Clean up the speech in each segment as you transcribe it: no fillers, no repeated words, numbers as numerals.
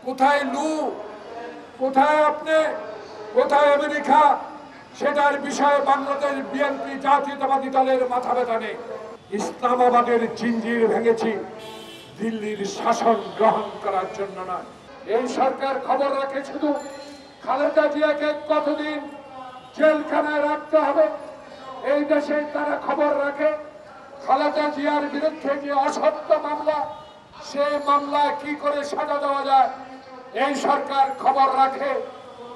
কোথায় লু, কোথায় আপনি, কোথায় আমেরিকা, সেটার বিষয়ে বাংলাদেশ বিএনপি জাতীয়তাবাদী দলের মাথা ব্যথা নেই। ইসলামাবাদের জিঞ্জির ভেঙেছি, দিল্লির শাসন গ্রহণ করার জন্য নয়। এই সরকার খবর রাখে শুধু খালেদা জিয়াকে কতদিন জেলখানায় রাখতে হবে, এই দেশে তারা খবর রাখে খালেদা জিয়ার বিরুদ্ধে যে অসত্য মামলা, সেই মামলায় কি করে সাজা দেওয়া যায়। এই সরকার খবর রাখে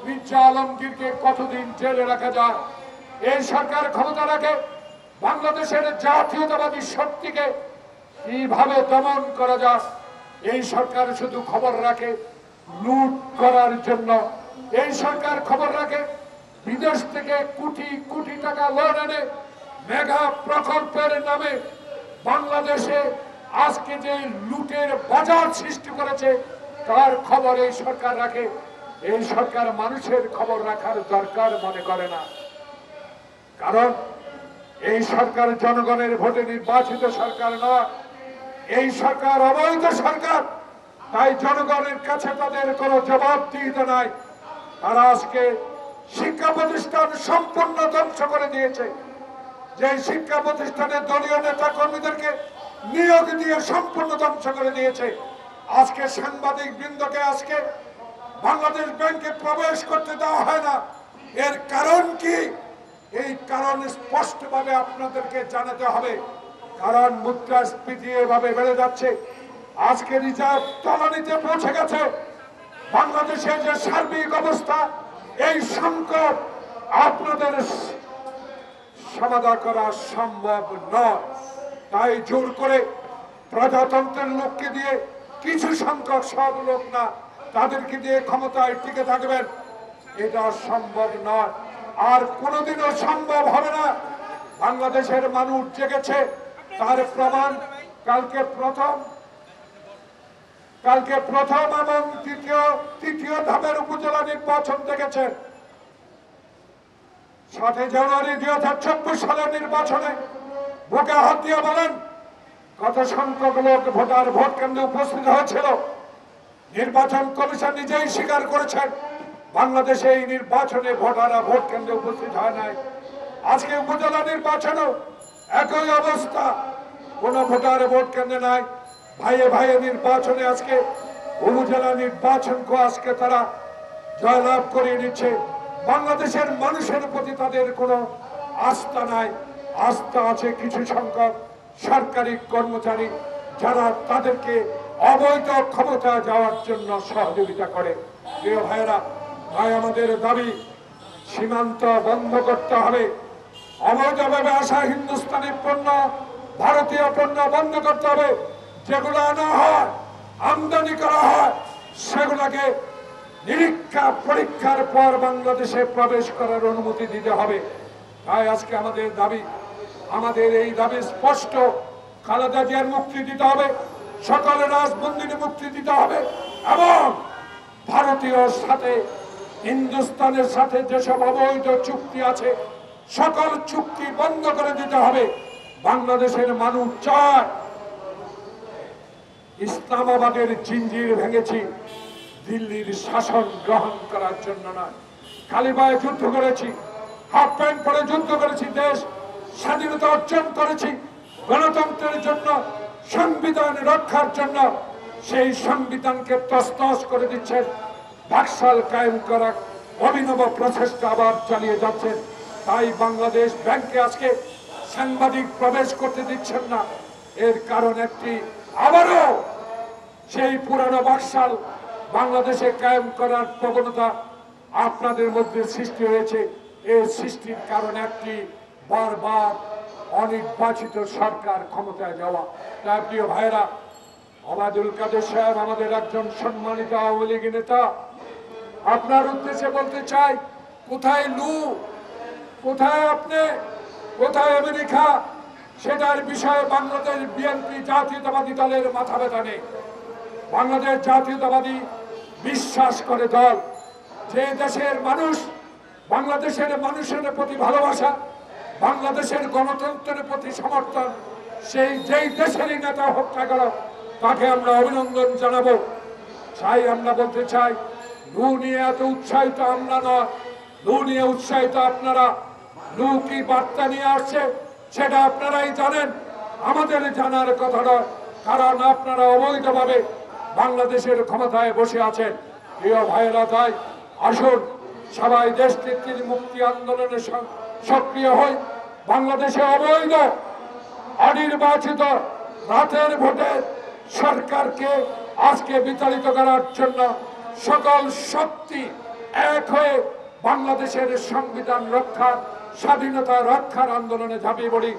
মির্জা আলমগীরকে কতদিন জেলে রাখা যায়। এই সরকার ক্ষমতা রাখে বাংলাদেশের জাতীয়তাবাদী শক্তিকে কিভাবে দমন করা যায়। এই সরকার শুধু খবর রাখে লুট করার জন্য। এই সরকার খবর রাখে বিদেশ থেকে কোটি কোটি টাকা লোন এনে মেগা প্রকল্পের নামে বাংলাদেশে আজকে যে লুটের বাজার সৃষ্টি করেছে তার খবর এই সরকার রাখে। এই সরকার মানুষের খবর রাখার দরকার মনে করে না, কারণ এই সরকার জনগণের ভোটে নির্বাচিত সরকার নয়। এই সরকার অবৈধ সরকার, তাই জনগণের কাছে তাদের কোনো জবাবদিহিতা নাই। তারা আজকে শিক্ষা প্রতিষ্ঠান সম্পূর্ণ ধ্বংস করে দিয়েছে। যে শিক্ষা প্রতিষ্ঠানের দলীয় নেতা কর্মীদেরকে নিয়োগ দিয়ে সম্পূর্ণ ধ্বংস করে দিয়েছে। আজকে সাংবাদিক বৃন্দকে আজকে বাংলাদেশ ব্যাংকে প্রবেশ করতে দেওয়া হয় না। এর কারণ কি? এই কারণ স্পষ্টভাবে আপনাদেরকে জানাতে হবে। কারণ মুদ্রাস্ফীতি এভাবে বেড়ে যাচ্ছে। আজকে রিজার্ভ তলানিতে পৌঁছে গেছে। বাংলাদেশের যে সার্বিক অবস্থা, এই সংকট আপনাদের সমাধান করা সম্ভব নয়। তাই জোর করে প্রজাতন্ত্রের লোককে দিয়ে, কিছু সংখ্যক সব লোক না, তাদেরকে দিয়ে ক্ষমতায় টিকে থাকবেন, এটা সম্ভব নয়, আর কোনোদিনও সম্ভব হবে না। বাংলাদেশের মানুষ জেগেছে, তার প্রমাণ কালকে প্রথম এবং তৃতীয় ধাপের উপজেলা নির্বাচন দেখেছেন। 7 জানুয়ারি 2024 সালের নির্বাচনে বুকে হাত দিয়ে বলেন কত সংখ্যক লোক ভোটার ভোট কেন্দ্রে উপস্থিত হয়েছিল। নির্বাচন কমিশন নিজেই স্বীকার করেছেন বাংলাদেশে এই নির্বাচনে ভোটাররা ভোট কেন্দ্রে উপস্থিত হয় নাই। আজকে উপজেলা নির্বাচনেও একই অবস্থা, কোন ভোটার ভোট কেন্দ্রে নাই। ভাইয়ে ভাইয়ে নির্বাচনে আজকে উপজেলা নির্বাচনকে আজকে তারা জয়লাভ করিয়ে নিচ্ছে। বাংলাদেশের মানুষের প্রতি তাদের কোনো আস্থা নাই। আস্থা আছে কিছু সংখ্যক সরকারি কর্মচারী, যারা তাদেরকে অবৈধ ক্ষমতা যাওয়ার জন্য সহযোগিতা করে। প্রিয় ভাইয়েরা, তাই আমাদের দাবি সীমান্ত বন্ধ করতে হবে। অবৈধভাবে আসা হিন্দুস্তানি পণ্য, ভারতীয় পণ্য বন্ধ করতে হবে। যেগুলো আনা হয়, আমদানি করা হয়, সেগুলোকে নিরীক্ষা পরীক্ষার পর বাংলাদেশে প্রবেশ করার অনুমতি দিতে হবে। তাই আজকে আমাদের এই দাবি স্পষ্ট। খালেদা জিয়ার মুক্তি দিতে হবে, সকল রাজবন্দিনী মুক্তি দিতে হবে, এবং ভারতীয় সাথে হিন্দুস্তানের সাথে যেসব অবৈধ চুক্তি আছে সকল চুক্তি বন্ধ করে দিতে হবে। বাংলাদেশের মানুষ চায় ইসলামাবাদের জিঞ্জির ভেঙেছি, দিল্লির শাসন গ্রহণ করার জন্য নয়। খালি পায়ে যুদ্ধ করেছি, হাফ প্যান্ট পরে যুদ্ধ করেছি, দেশ স্বাধীনতা অর্জন করেছি গণতন্ত্রের জন্য, সংবিধান রক্ষার জন্য। সেই সংবিধানকে তছনছ করে দিচ্ছেন, বাকশাল কায়েম করার অভিনব প্রচেষ্টা আবার চালিয়ে যাচ্ছেন। তাই বাংলাদেশ ব্যাংকে আজকে সাংবাদিক প্রবেশ করতে দিচ্ছেন না। এর কারণ একটি, আবারও সেই পুরানো বাকশাল বাংলাদেশে কায়েম করার প্রবণতা আপনাদের মধ্যে সৃষ্টি হয়েছে। এই সৃষ্টির কারণ একটি, বারবার অনির্বাচিত সরকার ক্ষমতায় যাওয়া। তাই প্রিয় ভাইরা, ওবায়দুল কাদের সাহেব আমাদের একজন সম্মানিত আওয়ামী লীগ নেতা, আপনার উদ্দেশ্যে বলতে চাই, কোথায় লু, কোথায় আপনি, কোথায় আমেরিকা, সেটার বিষয়ে বাংলাদেশ বিএনপি জাতীয়তাবাদী দলের মাথা ব্যথা নেই। বাংলাদেশ জাতীয়তাবাদী বিশ্বাস করে দল, যে দেশের মানুষ, বাংলাদেশের মানুষের প্রতি ভালোবাসা, বাংলাদেশের গণতন্ত্রের প্রতি সমর্থন, যেই দেশেরই নেতা হোক না কেন, তাকে আমরা অভিনন্দন জানাবো। তাই আমরা বলতে চাই, লু নিয়ে এত উৎসাহিত আমরা নয়, লু নিয়ে উৎসাহিত আপনারা। লু কি বার্তা নিয়ে আসছে সেটা আপনারাই জানেন, আমাদের জানার কথা নয়, কারণ আপনারা অবৈধভাবে বাংলাদেশের ক্ষমতায় বসে আছেন। প্রিয় ভাইয়েরা, তাই আসুন সবাই দেশ নেত্রীর মুক্তি আন্দোলনে সক্রিয় হই। বাংলাদেশে অবৈধ অনির্বাচিত রাতের ভোটে সরকারকে আজকে বিতাড়িত করার জন্য সকল শক্তি এক হয়ে বাংলাদেশের সংবিধান রক্ষার, স্বাধীনতা রক্ষার আন্দোলনে ঝাঁপিয়ে পড়ি।